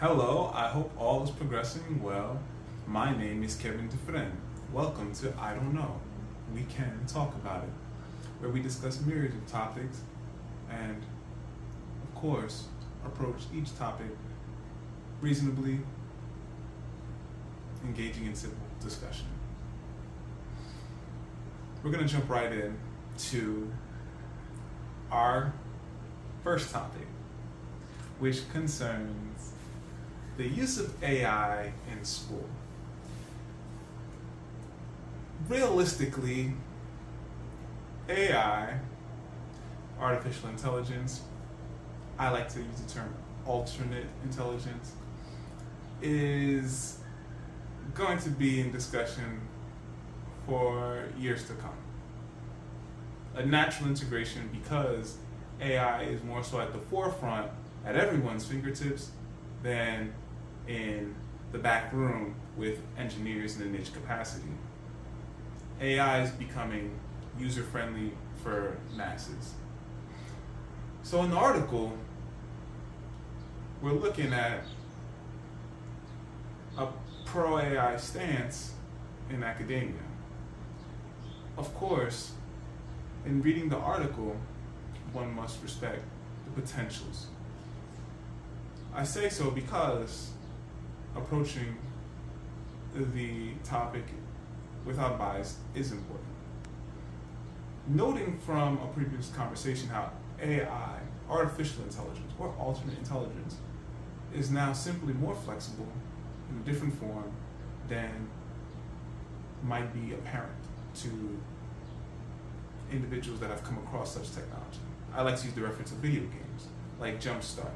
Hello, I hope all is progressing well. My name is Kevin Dufresne. Welcome to I Don't Know. We can talk about it, where we discuss myriad of topics and, of course, approach each topic reasonably, engaging in civil discussion. We're going to jump right in to our first topic, which concerns the use of AI in school. Realistically, AI, artificial intelligence, I like to use the term alternate intelligence, is going to be in discussion for years to come. A natural integration because AI is more so at the forefront, at everyone's fingertips, than in the back room with engineers in a niche capacity. AI is becoming user-friendly for masses. So in the article, we're looking at a pro-AI stance in academia. Of course, in reading the article, one must respect the potentials. I say so because approaching the topic without bias is important. Noting from a previous conversation how AI, artificial intelligence, or alternate intelligence, is now simply more flexible in a different form than might be apparent to individuals that have come across such technology. I like to use the reference of video games, like Jumpstart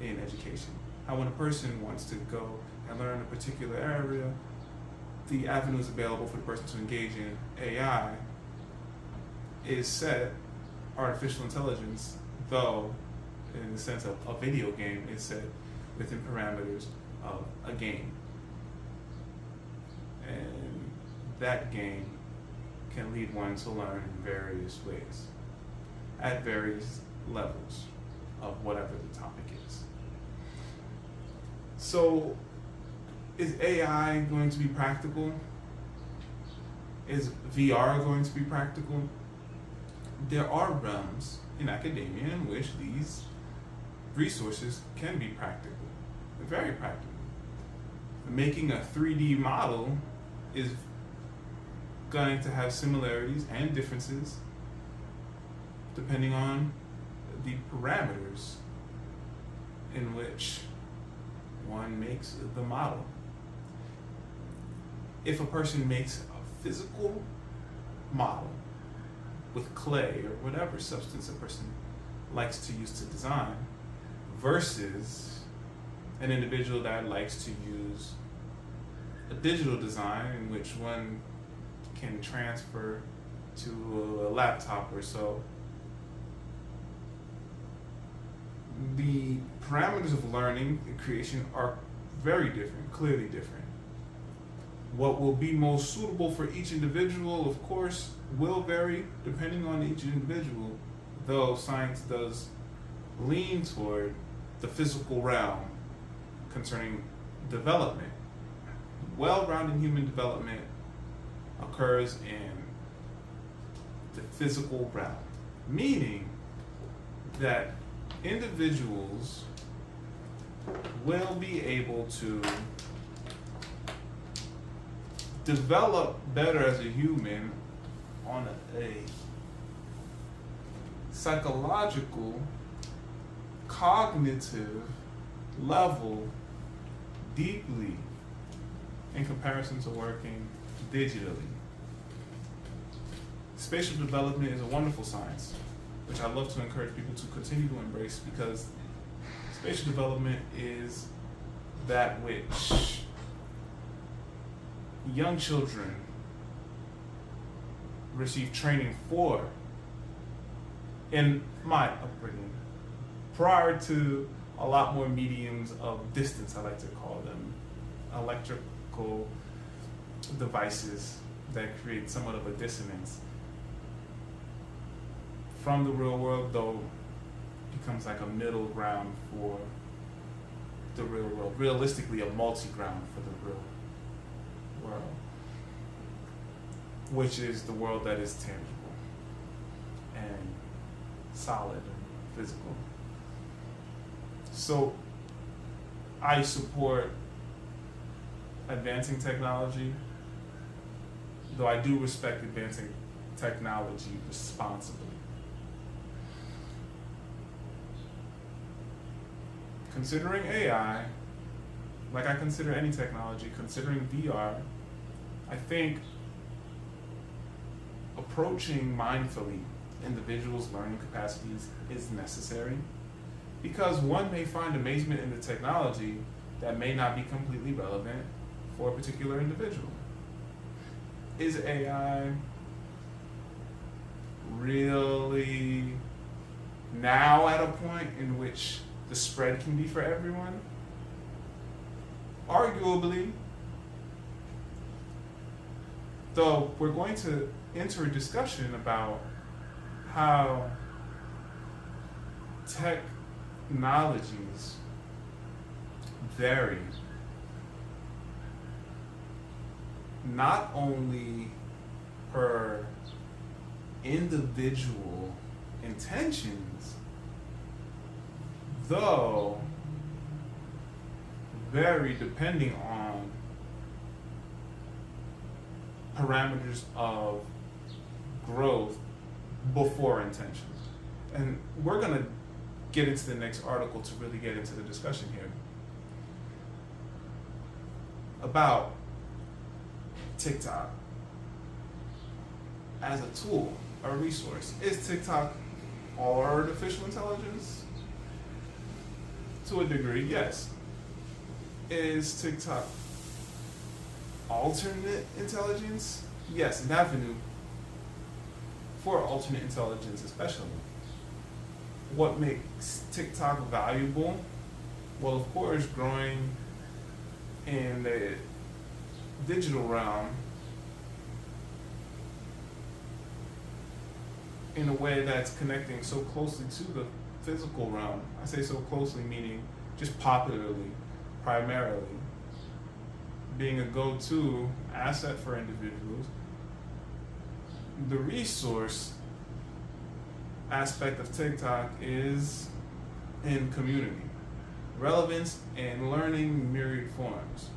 in education. How when a person wants to go and learn a particular area, the avenues available for the person to engage in AI is set. Artificial intelligence, though in the sense of a video game, is set within parameters of a game. And that game can lead one to learn in various ways, at various levels of whatever the topic is. So, is AI going to be practical? Is VR going to be practical? There are realms in academia in which these resources can be practical. They're very practical. Making a 3D model is going to have similarities and differences depending on the parameters in which one makes the model. If a person makes a physical model with clay or whatever substance a person likes to use to design versus an individual that likes to use a digital design in which one can transfer to a laptop or so, the parameters of learning and creation are very different, clearly different. What will be most suitable for each individual, of course, will vary depending on each individual, though science does lean toward the physical realm concerning development. Well-rounded human development occurs in the physical realm, meaning that individuals will be able to develop better as a human on a psychological, cognitive level deeply in comparison to working digitally. Spatial development is a wonderful science, which I love to encourage people to continue to embrace, because spatial development is that which young children receive training for in my upbringing, prior to a lot more mediums of distance, I like to call them, electrical devices that create somewhat of a dissonance from the real world, though becomes like a middle ground for the real world, realistically a multi-ground for the real world, which is the world that is tangible and solid and physical. So I support advancing technology, though I do respect advancing technology responsibly. Considering AI, like I consider any technology, considering VR, I think approaching mindfully individuals' learning capacities is necessary, because one may find amazement in the technology that may not be completely relevant for a particular individual. Is AI really now at a point in which the spread can be for everyone? Arguably, though we're going to enter a discussion about how technologies vary not only per individual intentions, though vary depending on parameters of growth before intentions. And we're going to get into the next article to really get into the discussion here about TikTok as a tool, a resource. Is TikTok all artificial intelligence? To a degree, yes. Is TikTok alternate intelligence? Yes, an avenue for alternate intelligence especially. What makes TikTok valuable? Well, of course, growing in the digital realm in a way that's connecting so closely to the physical realm. I say so closely meaning just popularly, primarily, being a go-to asset for individuals. The resource aspect of TikTok is in community, relevance, and learning myriad forms.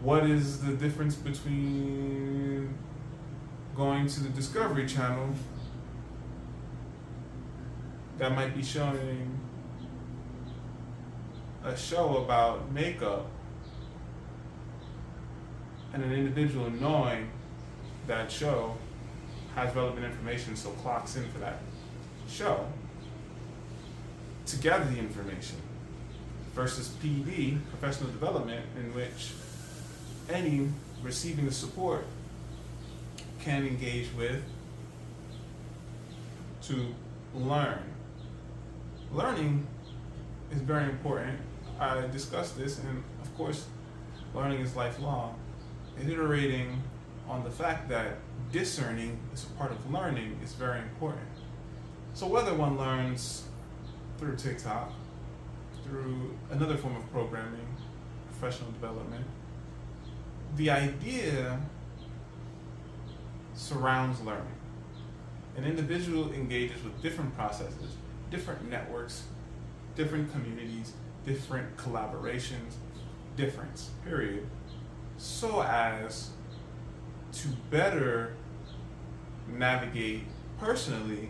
What is the difference between going to the Discovery Channel that might be showing a show about makeup and an individual knowing that show has relevant information, so clocks in for that show to gather the information, versus PD, professional development, in which any receiving the support can engage with to learn. Learning is very important. I discussed this, and of course, learning is lifelong. Iterating on the fact that discerning is a part of learning is very important. So whether one learns through TikTok, through another form of programming, professional development, the idea surrounds learning. An individual engages with different processes, different networks, different communities, different collaborations, difference, period, so as to better navigate personally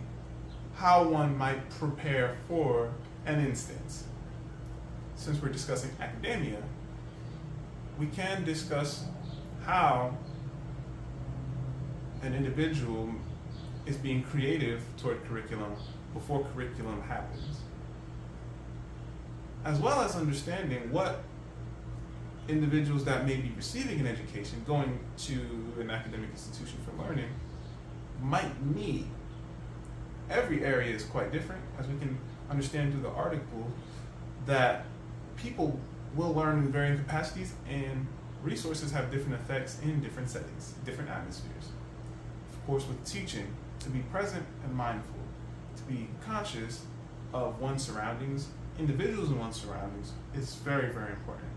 how one might prepare for an instance. Since we're discussing academia, we can discuss how an individual is being creative toward curriculum before curriculum happens, as well as understanding what individuals that may be receiving an education, going to an academic institution for learning, might need. Every area is quite different, as we can understand through the article, that people will learn in varying capacities, and resources have different effects in different settings, different atmospheres. Of course, with teaching, to be present and mindful, to be conscious of one's surroundings individuals in one's surroundings is very, very important.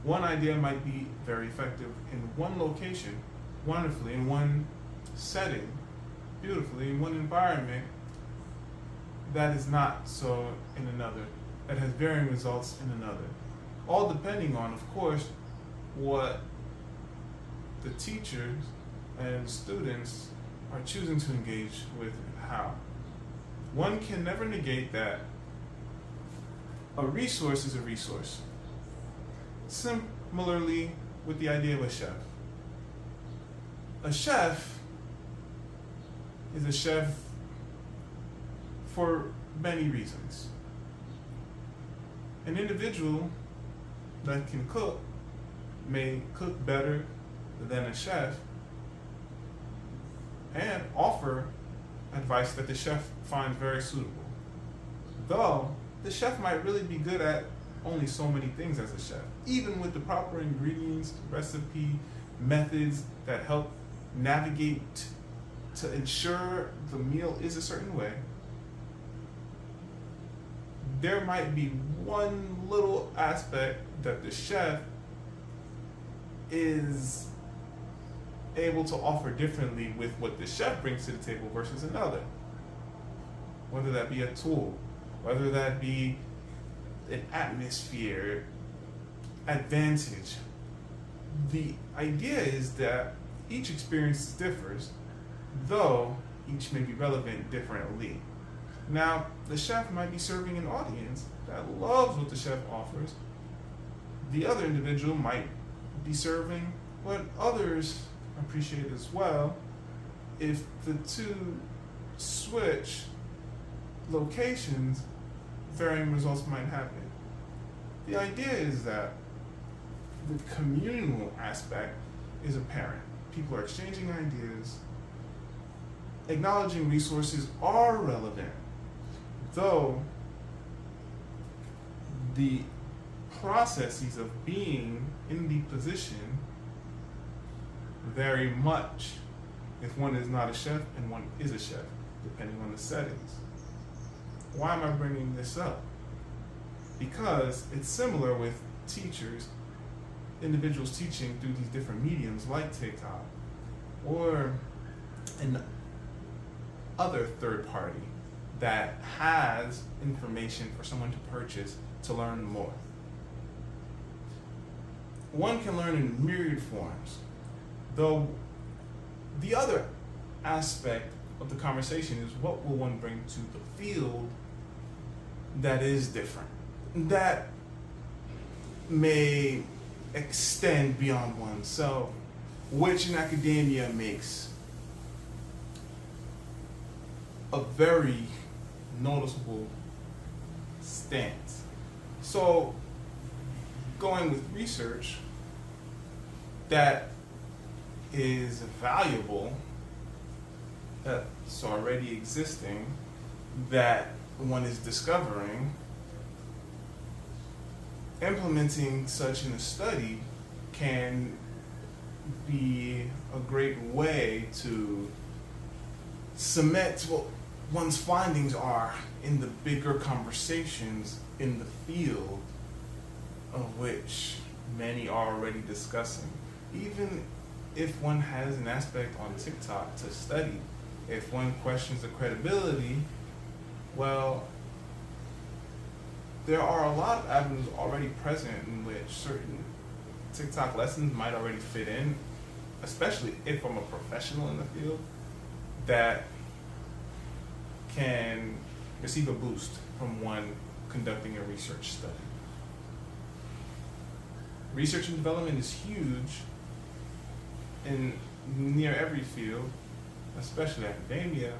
One idea might be very effective in one location, wonderfully, in one setting, beautifully, in one environment, that is not so in another, that has varying results in another. All depending on, of course, what the teachers and students are choosing to engage with and how. One can never negate that a resource is a resource. Similarly with the idea of a chef. A chef is a chef for many reasons. An individual that can cook may cook better than a chef and offer advice that the chef finds very suitable. Though the chef might really be good at only so many things as a chef. Even with the proper ingredients, recipe, methods that help navigate to ensure the meal is a certain way, there might be one little aspect that the chef is able to offer differently with what the chef brings to the table versus another. Whether that be a tool, whether that be an atmosphere, advantage. The idea is that each experience differs, though each may be relevant differently. Now, the chef might be serving an audience that loves what the chef offers. The other individual might be serving what others appreciate as well. If the two switch locations, varying results might happen. The idea is that the communal aspect is apparent. People are exchanging ideas. Acknowledging resources are relevant, though the processes of being in the position vary much if one is not a chef and one is a chef, depending on the settings. Why am I bringing this up? Because it's similar with teachers, individuals teaching through these different mediums like TikTok or an other third party that has information for someone to purchase to learn more. One can learn in myriad forms, though the other aspect of the conversation is what will one bring to the field that is different, that may extend beyond oneself, which in academia makes a very noticeable stance. So, going with research that is valuable, that's already existing, that one is discovering, implementing such in a study can be a great way to cement what one's findings are in the bigger conversations in the field of which many are already discussing. Even if one has an aspect on TikTok to study, if one questions the credibility, well, there are a lot of avenues already present in which certain TikTok lessons might already fit in, especially if I'm a professional in the field, that can receive a boost from one conducting a research study. Research and development is huge in near every field, especially academia.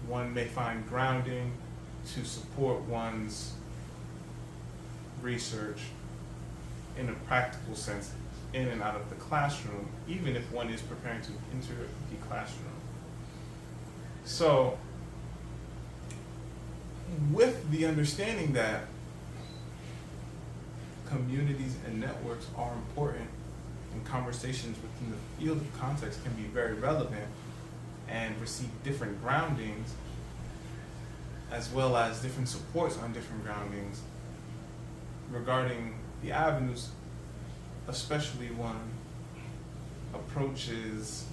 One may find grounding to support one's research in a practical sense, in and out of the classroom, even if one is preparing to enter the classroom. So, with the understanding that communities and networks are important and conversations within the field of context can be very relevant and receive different groundings, as well as different supports on different groundings regarding the avenues, especially one approaches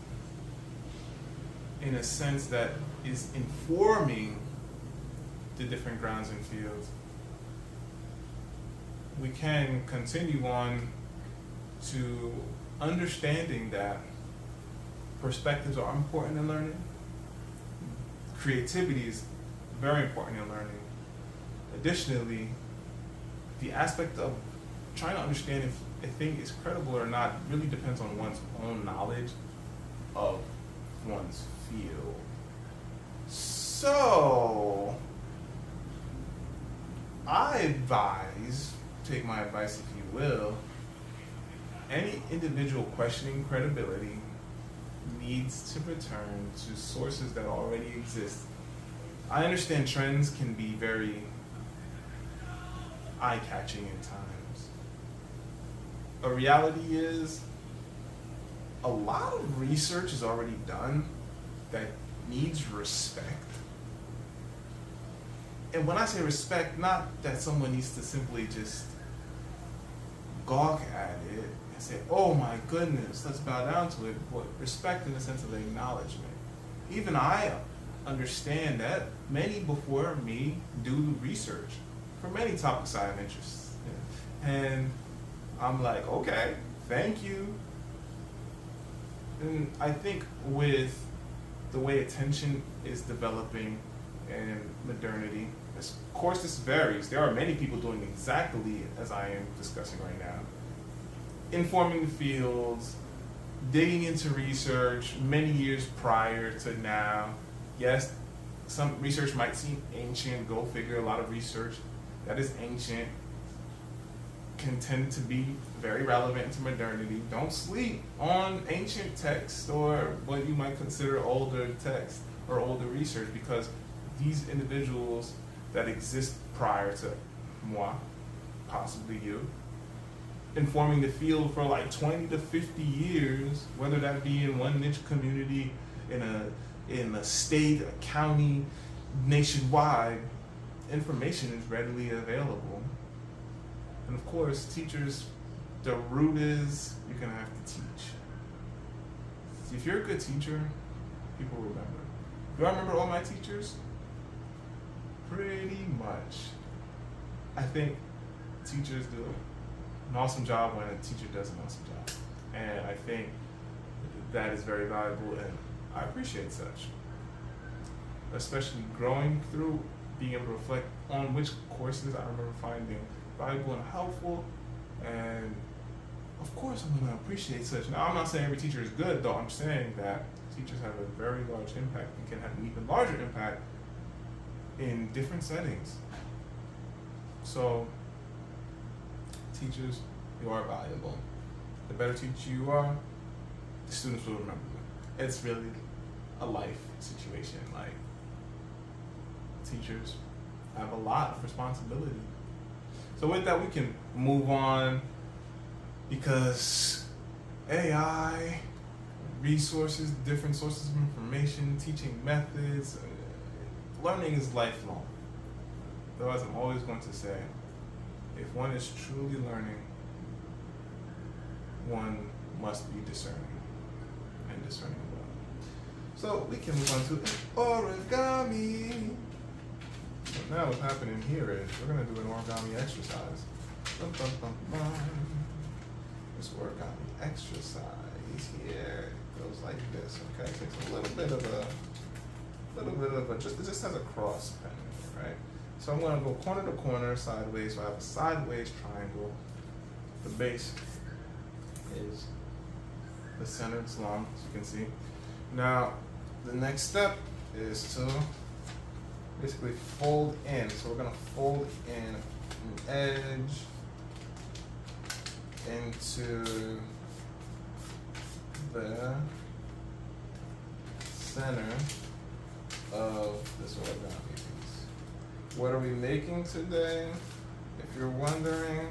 in a sense that is informing the different grounds and fields. We can continue on to understanding that perspectives are important in learning. Creativity is very important in learning. Additionally, the aspect of trying to understand if a thing is credible or not really depends on one's own knowledge of one's field. So, I advise, take my advice if you will, any individual questioning credibility needs to return to sources that already exist. I understand trends can be very eye-catching at times. A reality is a lot of research is already done that needs respect. And when I say respect, not that someone needs to simply just gawk at it and say, oh my goodness, let's bow down to it, but respect in the sense of acknowledgement. Even I understand that many before me do research for many topics I have interest in. And I'm like, okay, thank you. And I think with the way attention is developing in modernity, of course this varies. There are many people doing exactly as I am discussing right now. Informing the fields, digging into research many years prior to now. Yes, some research might seem ancient, go figure. A lot of research that is ancient can tend to be very relevant to modernity. Don't sleep on ancient text or what you might consider older text or older research, because these individuals that exist prior to moi, possibly you, informing the field for like 20 to 50 years, whether that be in one niche community, in a state, a county, nationwide, information is readily available. And of course, teachers, the root is you're gonna have to teach. If you're a good teacher, people remember. Do I remember all my teachers? Pretty much. I think teachers do an awesome job when a teacher does an awesome job. And I think that is very valuable, and I appreciate such. Especially growing through, being able to reflect on which courses I remember finding valuable and helpful. And of course I'm gonna appreciate such. Now I'm not saying every teacher is good, though. I'm saying that teachers have a very large impact and can have an even larger impact in different settings. So teachers, you are valuable. The better teacher you are, the students will remember you. It's really a life situation. Like, teachers have a lot of responsibility. So with that, we can move on, because AI, resources, different sources of information, teaching methods, learning is lifelong. Though, as I'm always going to say, if one is truly learning, one must be discerning, and discerning well. So we can move on to origami. So now what's happening here is we're going to do an origami exercise. Bum, bum, bum, bum. This origami exercise here goes like this. Okay, it takes a little bit of a just, it just has a cross pattern, right? So I'm going to go corner to corner, sideways. So I have a sideways triangle. The base is the center, it's long, as you can see. Now, the next step is to basically fold in. So we're going to fold in an edge into the center of this origami piece. What are we making today? If you're wondering,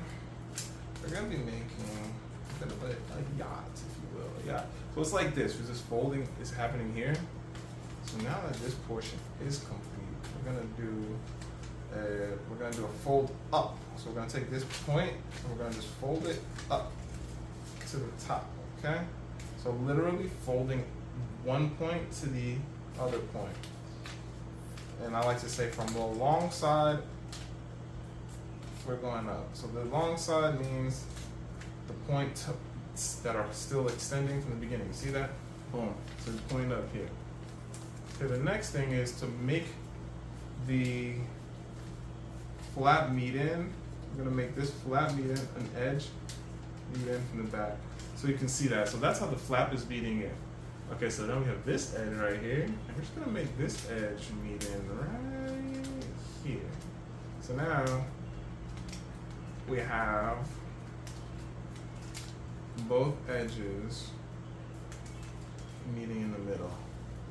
we're going to be making a bit of a yacht, if you will. A yacht. So it's like this. This folding is happening here. So now that this portion is complete, we're gonna do a fold up. So we're gonna take this point and we're gonna just fold it up to the top, okay? So literally folding one point to the other point. And I like to say from the long side, we're going up. So the long side means the point that are still extending from the beginning. You see that? Boom. So it's pointing up here. Okay, the next thing is to make the flap meet in. We're gonna make this flap meet in, an edge meet in from the back. So you can see that. So that's how the flap is meeting in. Okay, so then we have this edge right here, and we're just gonna make this edge meet in right here. So now we have both edges meeting in the middle,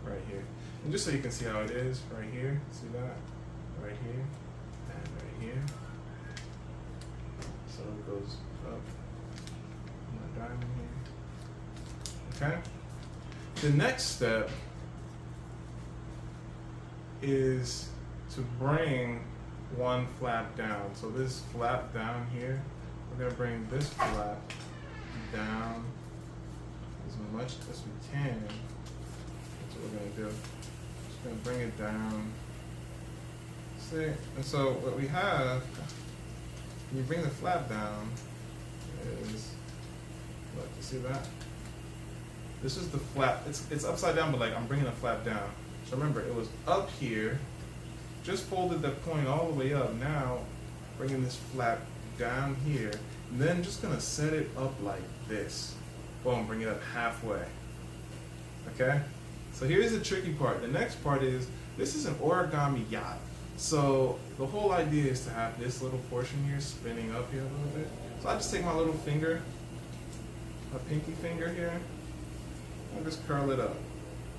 right here. And just so you can see how it is, right here, see that? Right here, and right here. So it goes up, my diamond here. Okay? The next step is to bring one flap down. So this flap down here, we're gonna bring this flap down as much as we can. That's what we're gonna do. Just gonna bring it down. See? And so what we have, when you bring the flap down, is, look, you see that? This is the flap. It's upside down, but like I'm bringing the flap down. So remember, it was up here, just folded that point all the way up. Now, bringing this flap down here, and then just gonna set it up like this. Boom, bring it up halfway. Okay? So here's the tricky part. The next part is, this is an origami yacht. So the whole idea is to have this little portion here spinning up here a little bit. So I just take my little finger, my pinky finger here, and just curl it up.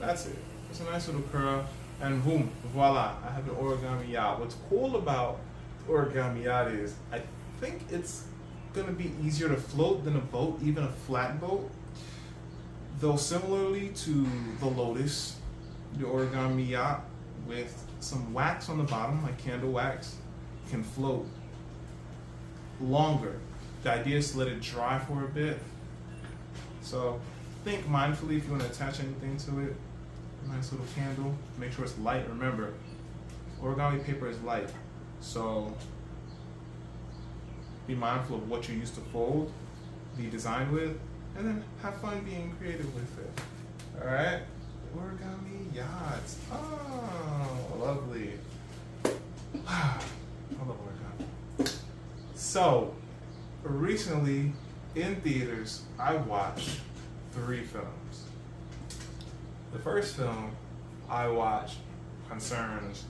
That's it. It's a nice little curl, and boom, voila, I have an origami yacht. What's cool about origami yacht is, I think it's gonna be easier to float than a boat, even a flat boat. Though similarly to the Lotus, the origami yacht with some wax on the bottom, like candle wax, can float longer. The idea is to let it dry for a bit. So think mindfully if you want to attach anything to it. A nice little candle. Make sure it's light. Remember, origami paper is light. So be mindful of what you used to fold, be designed with, and then have fun being creative with it. Alright? Origami yachts. Oh, lovely. I love origami. So, recently in theaters, I watched 3 films. The first film I watched concerns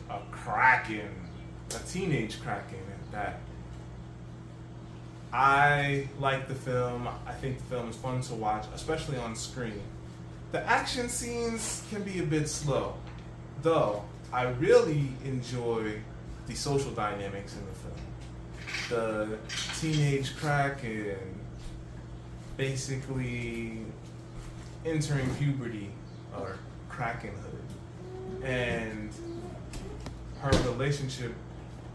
a kraken, a teenage kraken that I like the film. I think the film is fun to watch, especially on screen. The action scenes can be a bit slow, though I really enjoy the social dynamics in the film. The teenage kraken basically entering puberty or krakenhood, and her relationship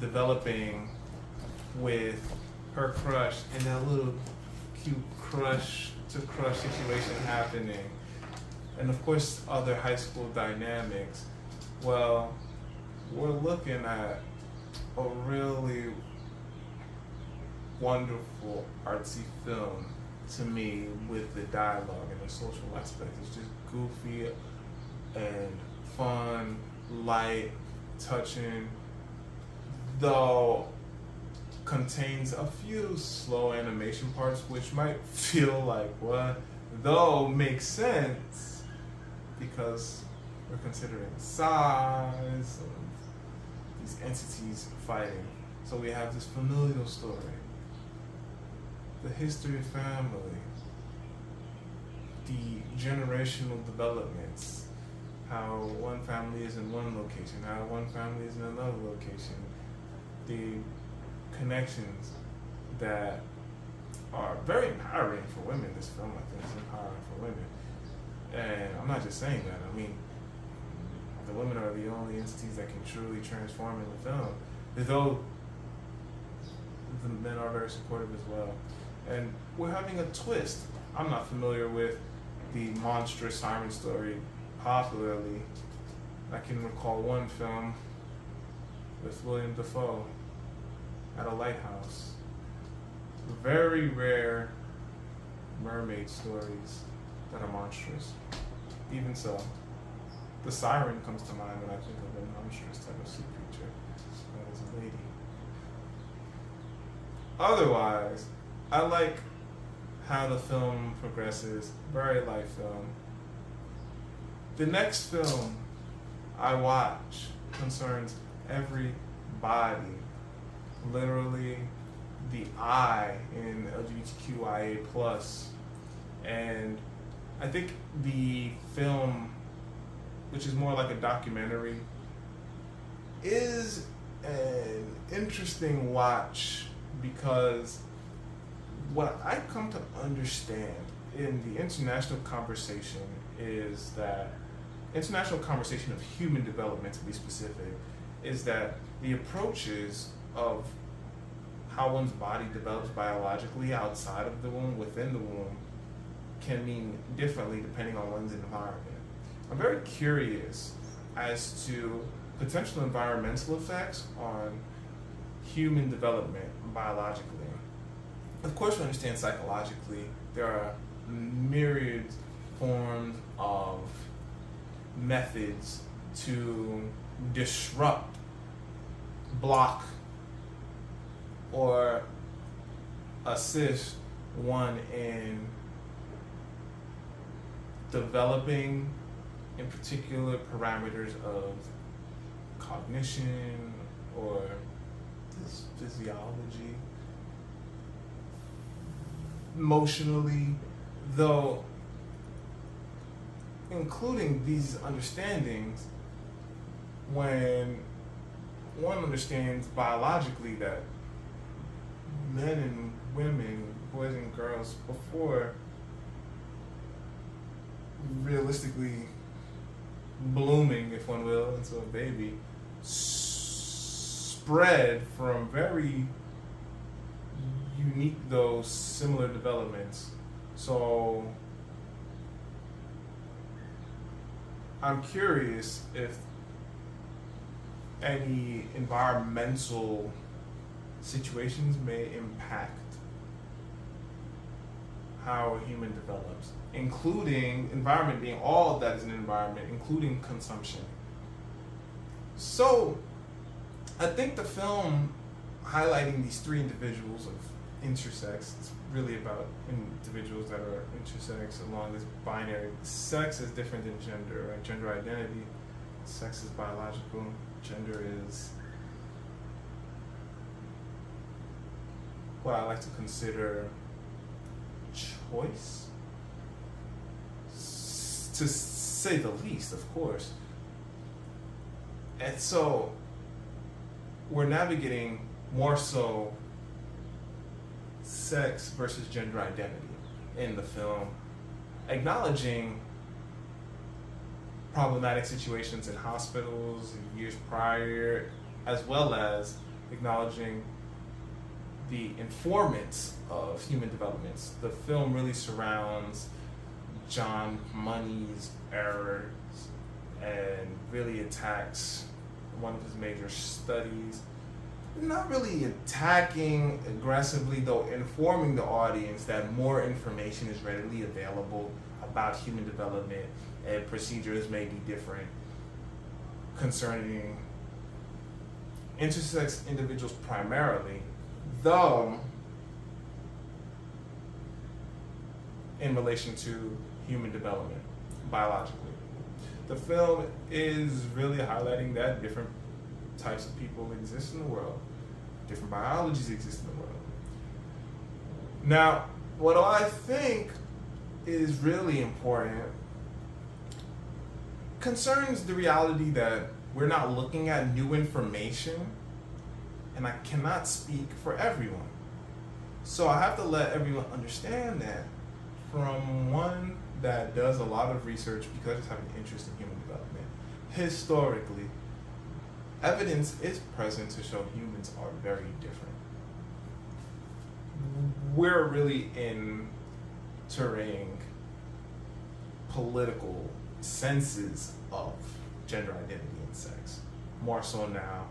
developing with her crush, and that little cute crush to crush situation happening, and of course other high school dynamics. Well, we're looking at a really wonderful artsy film to me, with the dialogue and the social aspect. It's just goofy and fun, light, touching, though contains a few slow animation parts which might feel like what, though makes sense because we're considering size of these entities fighting. So we have this familial story, the history of family, the generational developments, how one family is in one location, how one family is in another location, the connections that are very empowering for women. This film, I think, is empowering for women. And I'm not just saying that. I mean, the women are the only entities that can truly transform in the film, though the men are very supportive as well. And we're having a twist. I'm not familiar with the monstrous siren story popularly. I can recall one film with William Dafoe at a lighthouse. Very rare mermaid stories that are monstrous. Even so, the siren comes to mind when I think of a monstrous type of sea creature that is a lady. Otherwise, I like how the film progresses. Very light film. The next film I watch concerns everybody. Literally, the I in LGBTQIA+. And I think the film, which is more like a documentary, is an interesting watch because what I come to understand in the international conversation is that international conversation of human development, to be specific, is that the approaches of how one's body develops biologically outside of the womb, within the womb, can mean differently depending on one's environment. I'm very curious as to potential environmental effects on human development biologically. Of course, we understand psychologically there are myriad forms of methods to disrupt, block, or assist one in developing, in particular, parameters of cognition or physiology, emotionally, though including these understandings, when one understands biologically that men and women, boys and girls, before realistically blooming, if one will, into a baby, spread from very unique, though similar developments. So I'm curious if any environmental situations may impact how a human develops, including environment being all that is an environment, including consumption. So I think the film highlighting these three individuals of intersex, it's really about individuals that are intersex along this binary. Sex is different than gender, right? Gender identity, sex is biological, gender is what I like to consider choice, to say the least, of course. And so we're navigating more so sex versus gender identity in the film, acknowledging problematic situations in hospitals years prior, as well as acknowledging the informants of human developments. The film really surrounds John Money's errors and really attacks one of his major studies. Not really attacking aggressively, though informing the audience that more information is readily available about human development and procedures may be different concerning intersex individuals primarily, though in relation to human development biologically. The film is really highlighting that different types of people exist in the world, different biologies exist in the world. Now, what I think is really important concerns the reality that we're not looking at new information, and I cannot speak for everyone. So I have to let everyone understand that from one that does a lot of research because I just have an interest in human development, historically, evidence is present to show humans are very different. We're really entering political senses of gender identity and sex, more so now,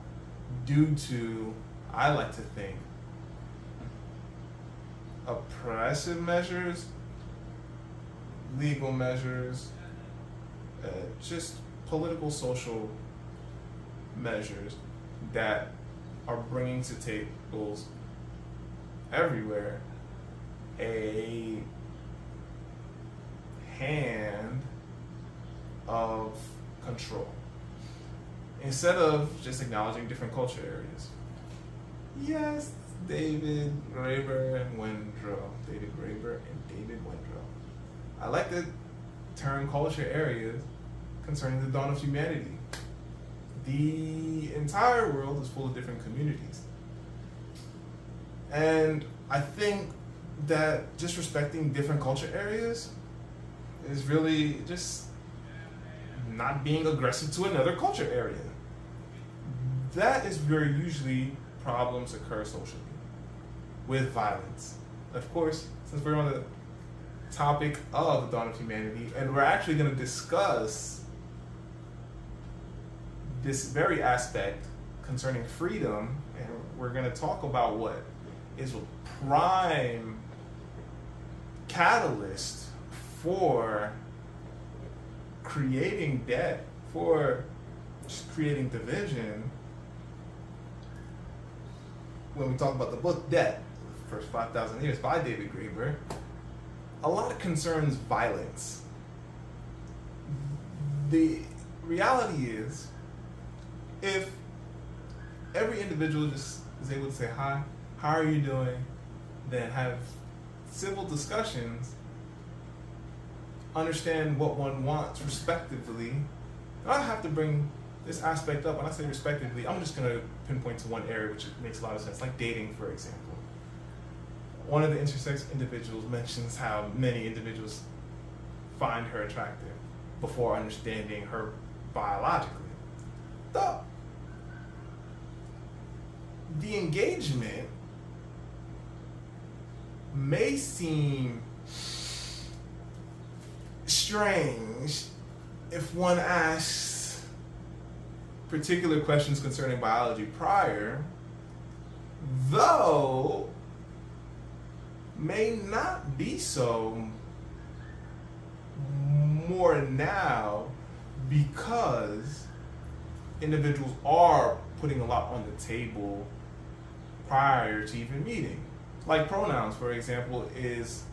due to, I like to think, oppressive measures, legal measures, just political, social measures that are bringing to tables everywhere a hand of control, instead of just acknowledging different culture areas. Yes, David Graeber and Wendrow. I like the term culture areas concerning the dawn of humanity. The entire world is full of different communities. And I think that just respecting different culture areas is really just not being aggressive to another culture area. That is where usually problems occur socially, with violence. Of course, since we're on the topic of the dawn of humanity, and we're actually going to discuss this very aspect concerning freedom, and we're going to talk about what is a prime catalyst for creating debt, for just creating division. When we talk about the book Debt, the first 5,000 years by David Graeber, a lot of concerns violence. The reality is, if every individual just is able to say hi, how are you doing, then have civil discussions, understand what one wants respectively. I don't have to bring this aspect up. When I say respectively, I'm just going to pinpoint to one area which makes a lot of sense, like dating, for example. One of the intersex individuals mentions how many individuals find her attractive before understanding her biologically. The engagement may seem strange if one asks particular questions concerning biology prior, though may not be so more now, because individuals are putting a lot on the table prior to even meeting. Like pronouns, for example, is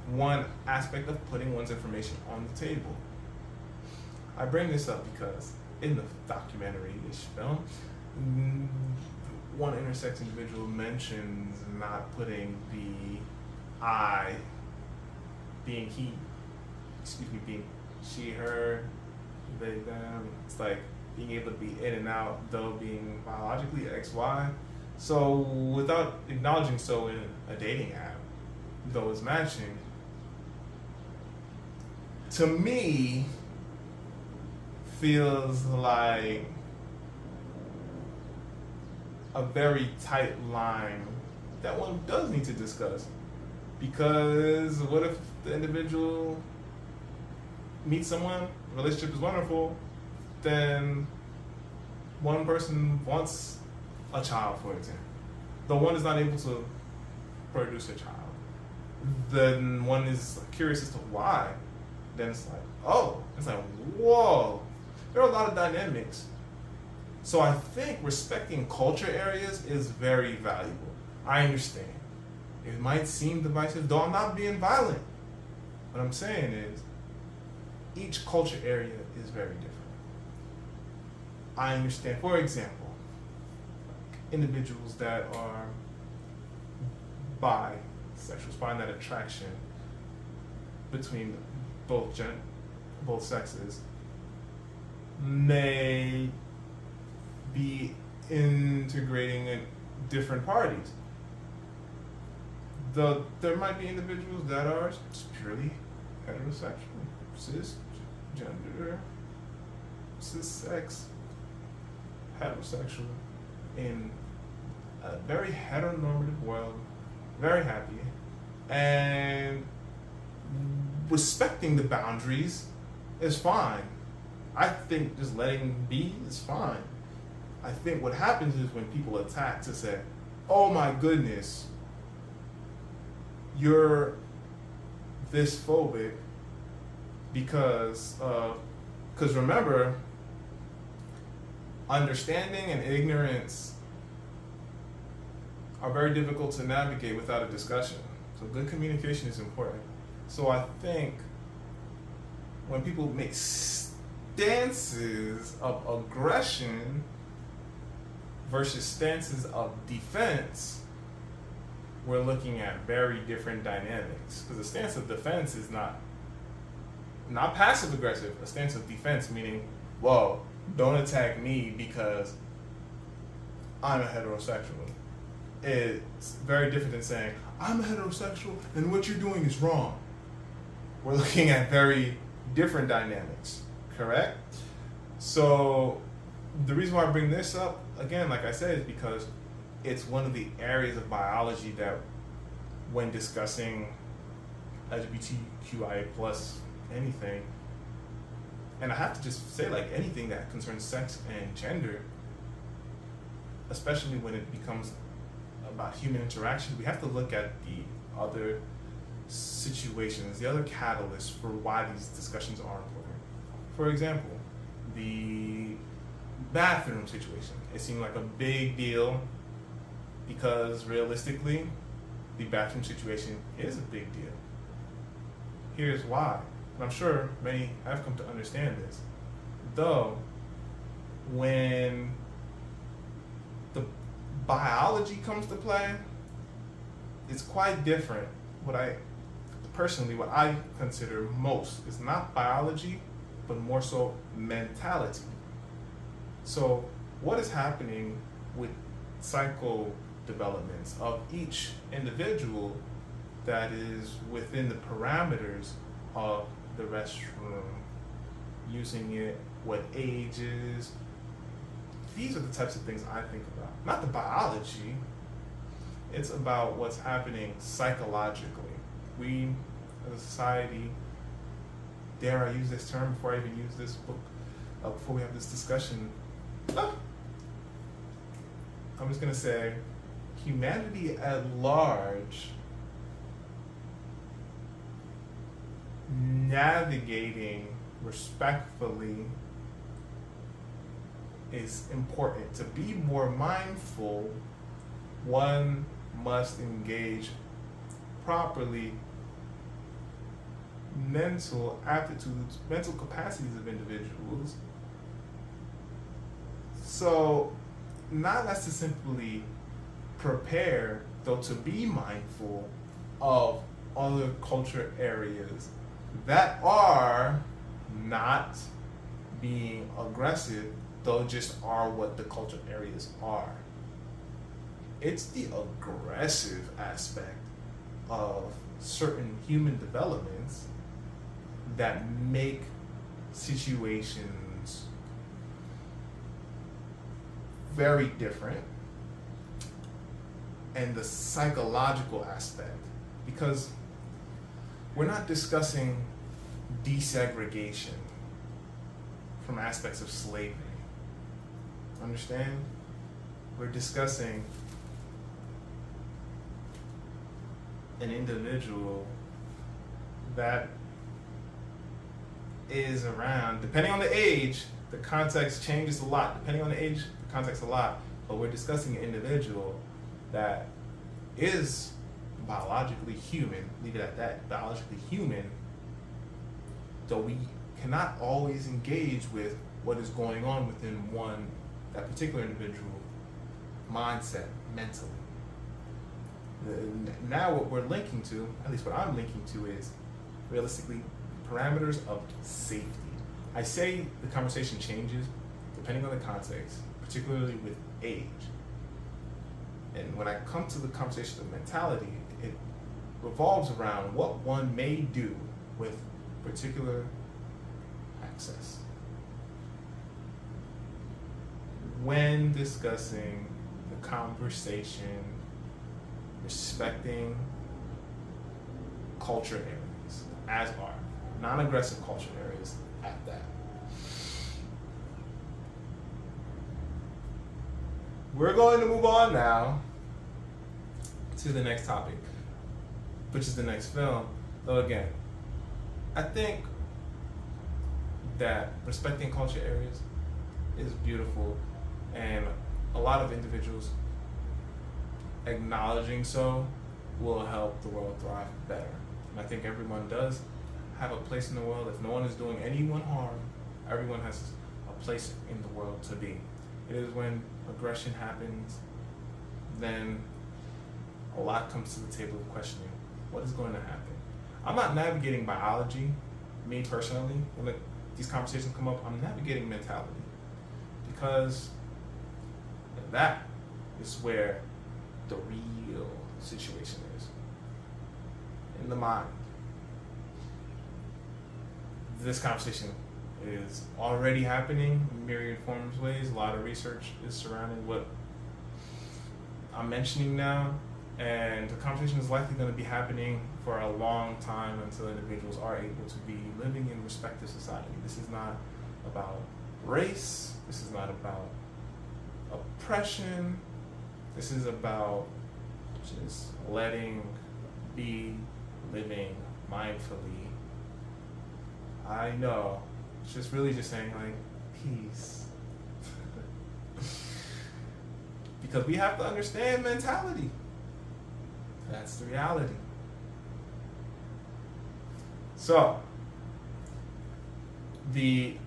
one aspect of putting one's information on the table. I bring this up because in the documentary-ish film, one intersex individual mentions not putting the I being he, being she, her, they, them. It's like being able to be in and out, though being biologically X, Y. So without acknowledging so in a dating app, though it's matching, to me, feels like a very tight line that one does need to discuss. Because what if the individual meets someone, relationship is wonderful, then one person wants a child, for example, though one is not able to produce a child, then one is curious as to why. Then it's like, oh, it's like, whoa, there are a lot of dynamics. So I think respecting culture areas is very valuable. I understand. It might seem divisive, though I'm not being violent. What I'm saying is, each culture area is very different. I understand, for example, individuals that are bisexuals find that attraction between both sexes may be integrating in different parties. Though there might be individuals that are just purely heterosexual, cisgender, cis-sex, heterosexual, in a very heteronormative world, very happy, and respecting the boundaries is fine. I think just letting be is fine. I think what happens is when people attack to say, oh my goodness, you're this phobic because remember, understanding and ignorance are very difficult to navigate without a discussion. So good communication is important. So I think when people make stances of aggression versus stances of defense, we're looking at very different dynamics. Because a stance of defense is not passive aggressive. A stance of defense meaning, well, don't attack me because I'm a heterosexual. It's very different than saying, I'm a heterosexual and what you're doing is wrong. We're looking at very different dynamics, correct? So the reason why I bring this up, again, like I said, is because it's one of the areas of biology that when discussing LGBTQIA plus anything, and I have to just say like anything that concerns sex and gender, especially when it becomes about human interaction, we have to look at the other situations, the other catalysts for why these discussions are important. For example, the bathroom situation. It seemed like a big deal because realistically, the bathroom situation is a big deal. Here's why. And I'm sure many have come to understand this. Though, when the biology comes to play, it's quite different. What I consider most is not biology, but more so mentality. So what is happening with psycho developments of each individual that is within the parameters of the restroom, using it, what ages. These are the types of things I think about. Not the biology. It's about what's happening psychologically. We, as a society, dare I use this term before I even use this book, before we have this discussion, I'm just going to say, humanity at large navigating respectfully is important. To be more mindful, one must engage properly mental aptitudes, mental capacities of individuals. So not as to simply prepare, though to be mindful of other culture areas that are not being aggressive, though just are what the culture areas are. It's the aggressive aspect of certain human developments that make situations very different, and the psychological aspect, because we're not discussing desegregation from aspects of slavery. Understand? We're discussing an individual that is around, depending on the age, the context changes a lot. Depending on the age, the context a lot. But we're discussing an individual that is biologically human, leave it at that, biologically human, though we cannot always engage with what is going on within that particular individual mindset, mentally. Now what we're linking to, at least what I'm linking to, is realistically parameters of safety. I say the conversation changes depending on the context, particularly with age. And when I come to the conversation of mentality, it revolves around what one may do with particular access. when discussing the conversation, respecting culture areas as art, non-aggressive culture areas at that. We're going to move on now to the next topic, which is the next film. Though again, I think that respecting culture areas is beautiful, and a lot of individuals acknowledging so will help the world thrive better. And I think everyone does have a place in the world. If no one is doing anyone harm, everyone has a place in the world to be. It is when aggression happens, then a lot comes to the table of questioning what is going to happen. I'm not navigating biology, me personally, when these conversations come up, I'm navigating mentality, because that is where the real situation is, in the mind. This conversation is already happening in myriad forms ways. A lot of research is surrounding what I'm mentioning now, and the conversation is likely going to be happening for a long time until individuals are able to be living in respective society. This is not about race. This is not about oppression. This is about just letting be, living mindfully. I know, it's just really just saying like peace. Because we have to understand mentality. That's the reality. So, the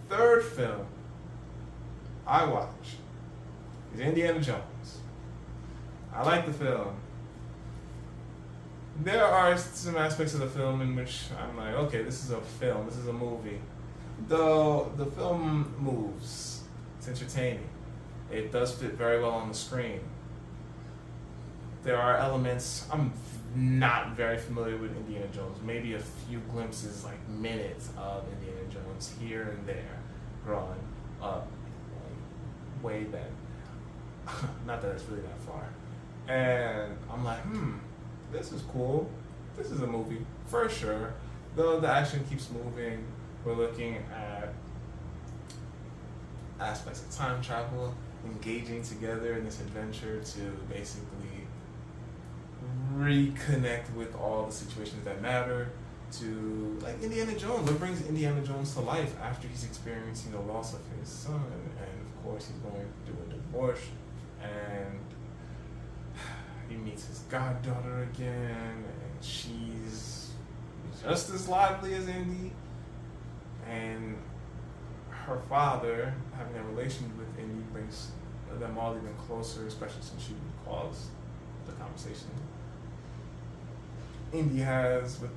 third film I watched is Indiana Jones. I like the film. There are some aspects of the film in which I'm like, okay, this is a film, this is a movie. Though the film moves, it's entertaining. It does fit very well on the screen. There are elements, I'm not very familiar with Indiana Jones, maybe a few glimpses, like minutes of Indiana Jones here and there, growing up, way back. Not that it's really that far. And I'm like, this is cool. This is a movie, for sure. Though the action keeps moving, we're looking at aspects of time travel, engaging together in this adventure to basically reconnect with all the situations that matter, to like Indiana Jones. What brings Indiana Jones to life after he's experiencing the loss of his son, and of course he's going through a divorce, and he meets his goddaughter again, and she's just as lively as Indy, and her father having a relation with Indy brings them all even closer, especially since she recalls the conversation Indy has with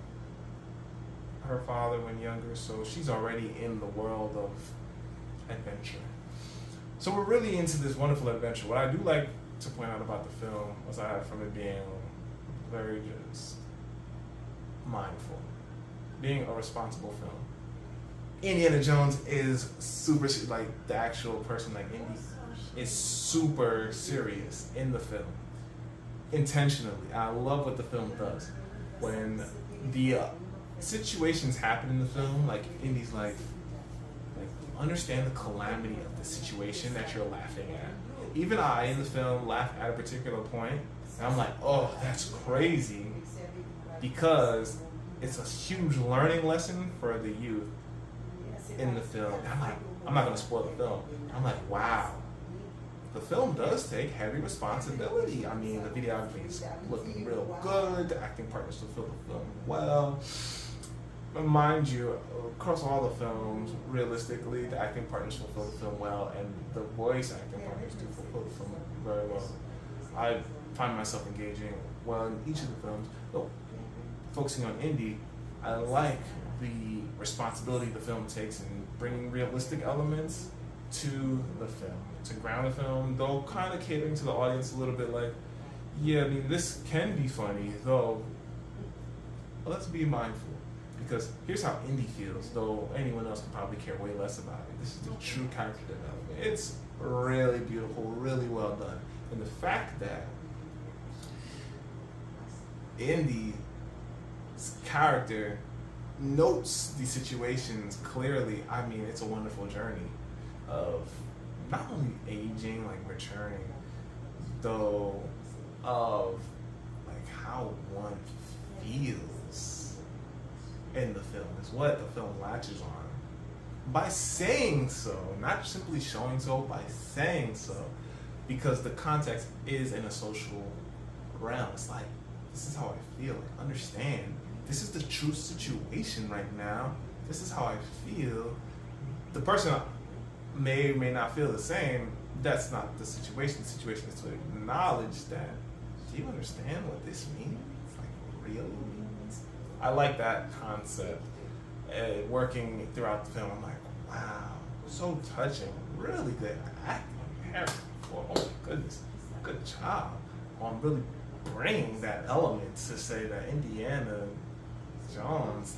her father when younger, so she's already in the world of adventure. So we're really into this wonderful adventure. What I do like to point out about the film, aside from it being very just mindful, being a responsible film, Indiana Jones is super, like the actual person like Indy is super serious in the film, intentionally. I love what the film does. When the situations happen in the film, like Indy's like understand the calamity of the situation that you're laughing at. Even I, in the film, laugh at a particular point, and I'm like, oh, that's crazy, because it's a huge learning lesson for the youth in the film. And I'm like, I'm not going to spoil the film. I'm like, wow, the film does take heavy responsibility. I mean, the videography is looking real good, the acting partners fulfill the film well. But mind you, across all the films, realistically, the acting partners fulfill the film well, and the voice acting partners do fulfill the film very well. I find myself engaging well in each of the films. But focusing on Indy, I like the responsibility the film takes in bringing realistic elements to the film, to ground the film, though kind of catering to the audience a little bit like, yeah, I mean, this can be funny, though let's be mindful. Because here's how Indy feels, though anyone else can probably care way less about it. This is the true character development. It's really beautiful, really well done. And the fact that Indy's character notes these situations clearly, I mean, it's a wonderful journey of not only aging, like maturing, though, of like how one feels in the film is what the film latches on. By saying so, not simply showing so, by saying so, because the context is in a social realm. It's like, this is how I feel. Like, understand, this is the true situation right now. This is how I feel. The person may or may not feel the same. That's not the situation. The situation is to acknowledge that. Do you understand what this means? Like, really means? I like that concept. Working throughout the film, I'm like, wow, so touching, really good acting. Oh my goodness, good job on really bringing that element to say that Indiana Jones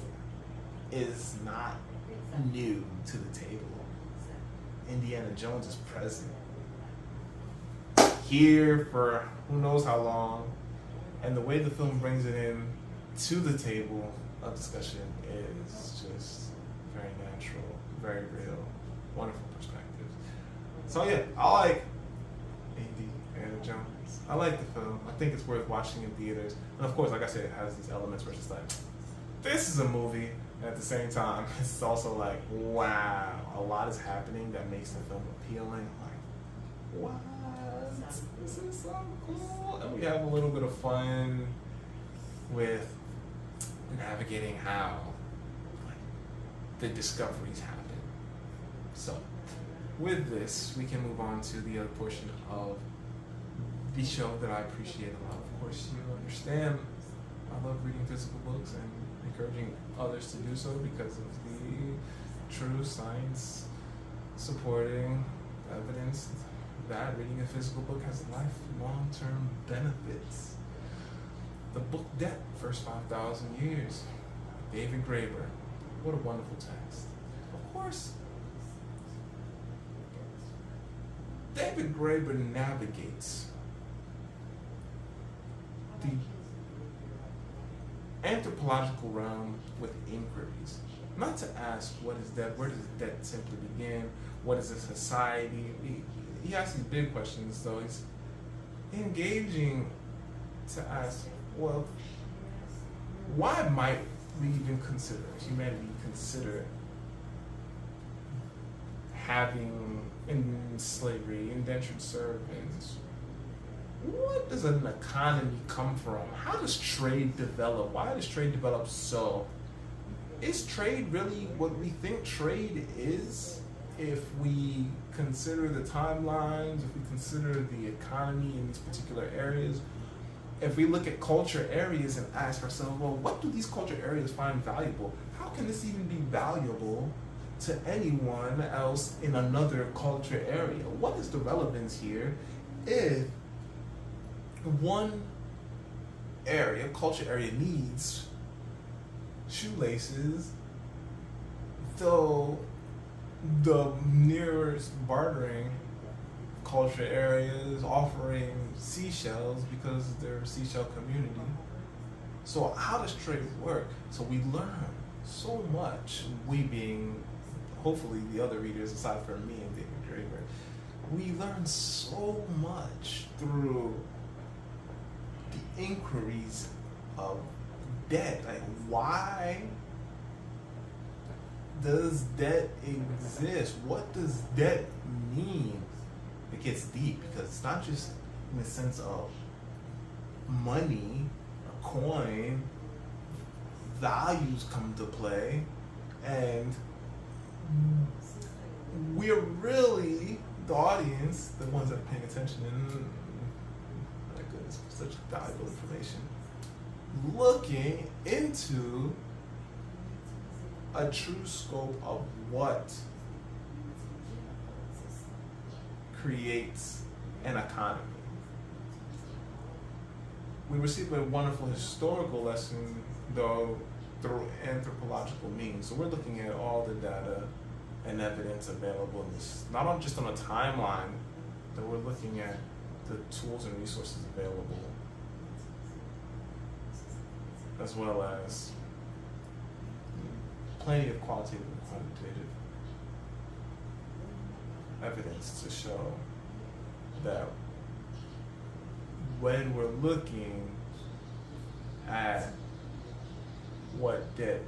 is not new to the table. Indiana Jones is present here for who knows how long, and the way the film brings it in to the table of discussion is just very natural, very real, wonderful perspectives. So yeah, I like Indiana Jones. I like the film. I think it's worth watching in theaters. And of course, like I said, it has these elements where it's just like, this is a movie. And at the same time, it's also like, wow, a lot is happening that makes the film appealing. Like, what? This is so cool. And we have a little bit of fun with navigating how the discoveries happen. So, with this, we can move on to the other portion of the show that I appreciate a lot. Of course, you understand I love reading physical books and encouraging others to do so because of the true science supporting evidence that reading a physical book has lifelong term benefits. The book Debt, first 5,000 years. David Graeber. What a wonderful text. Of course, David Graeber navigates the anthropological realm with inquiries. Not to ask what is debt, where does debt simply begin, what is a society. He asks these big questions, so he's engaging to ask, well, why might we even consider, humanity consider having in slavery, indentured servants? What does an economy come from? How does trade develop? Why does trade develop so? Is trade really what we think trade is? If we consider the timelines, if we consider the economy in these particular areas, if we look at culture areas and ask ourselves, well, what do these culture areas find valuable? How can this even be valuable to anyone else in another culture area? What is the relevance here if one area, culture area, needs shoelaces, though the nearest bartering culture areas offering seashells because they're a seashell community? So how does trade work? So we learn so much, we being hopefully the other readers aside from me and David Graeber, we learn so much through the inquiries of debt. Like, why does debt exist? What does debt mean? It gets deep because it's not just in the sense of money or coin. Values come to play, and we're really the audience, the ones that are paying attention, and my goodness, such valuable information, looking into a true scope of what creates an economy. We receive a wonderful historical lesson, though, through anthropological means. So we're looking at all the data and evidence available in this, not just on a timeline, but we're looking at the tools and resources available, as well as plenty of qualitative and quantitative evidence to show that when we're looking at what debt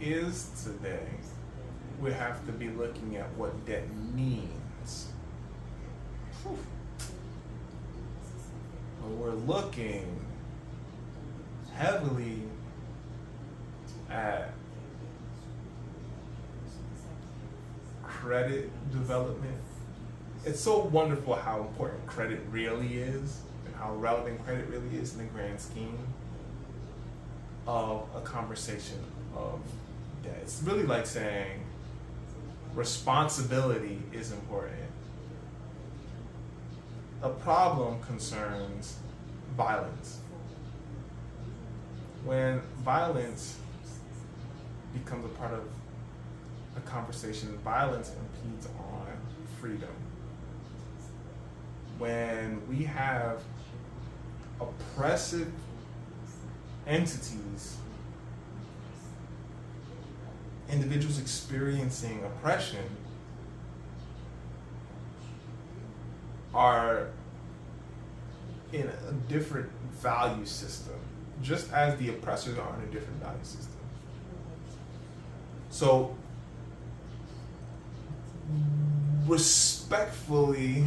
is today, we have to be looking at what debt means. Whew. When we're looking heavily at credit development, it's so wonderful how important credit really is and how relevant credit really is in the grand scheme of a conversation of debt. It's really like saying responsibility is important. The problem concerns violence. When violence becomes a part of a conversation, violence impedes on freedom. When we have oppressive entities, individuals experiencing oppression are in a different value system, just as the oppressors are in a different value system. So, respectfully,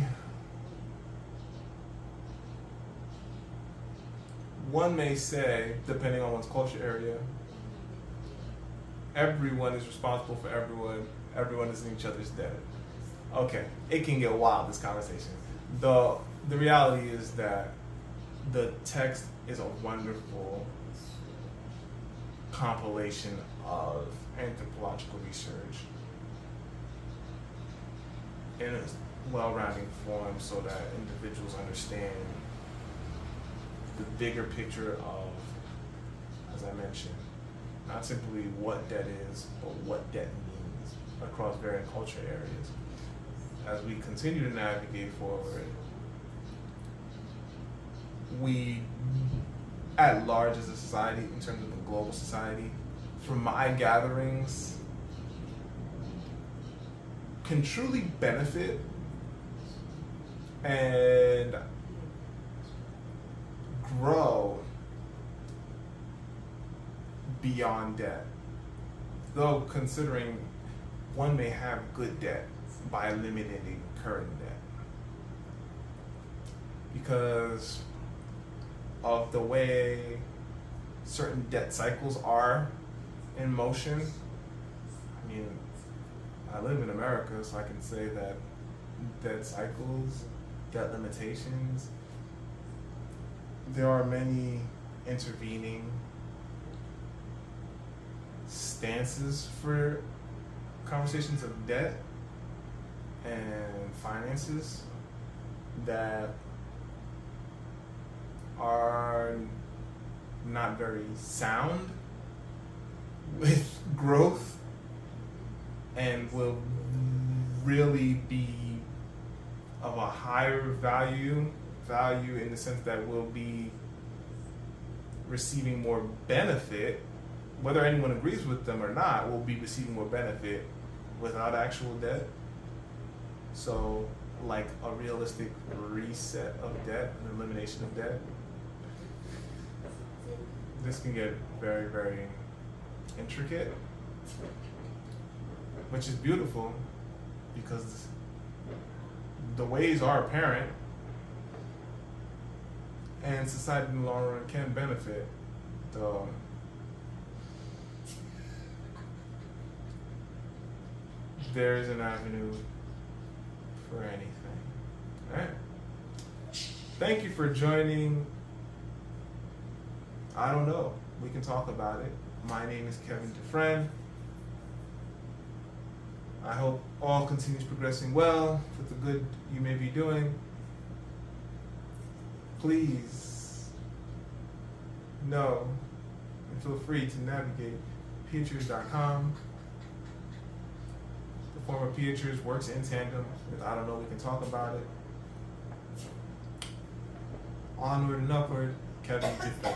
one may say, depending on one's culture area, everyone is responsible for everyone, everyone is in each other's debt. Okay, it can get wild, this conversation. The reality is that the text is a wonderful compilation of anthropological research in a well-rounded form so that individuals understand the bigger picture of, as I mentioned, not simply what debt is, but what debt means across various culture areas. As we continue to navigate forward, we, at large as a society, in terms of the global society, from my gatherings, can truly benefit and grow beyond debt. Though considering one may have good debt by eliminating current debt. Because of the way certain debt cycles are in motion. I mean, I live in America, so I can say that debt cycles, debt limitations, there are many intervening stances for conversations of debt and finances that are not very sound with growth and will really be of a higher value in the sense that we'll be receiving more benefit, whether anyone agrees with them or not, we'll be receiving more benefit without actual debt. So, like a realistic reset of debt, an elimination of debt. This can get very, very intricate, which is beautiful because the ways are apparent and society in the long run can benefit. There's an avenue for anything. All right. Thank you for joining. I don't know. We can talk about it. My name is Kevin Dufresne. I hope all continues progressing well with the good you may be doing. Please know and feel free to navigate Patreon.com to form of Pietro's works in tandem with I Don't Know, We Can Talk About It. Onward and upward, Kevin Giffen.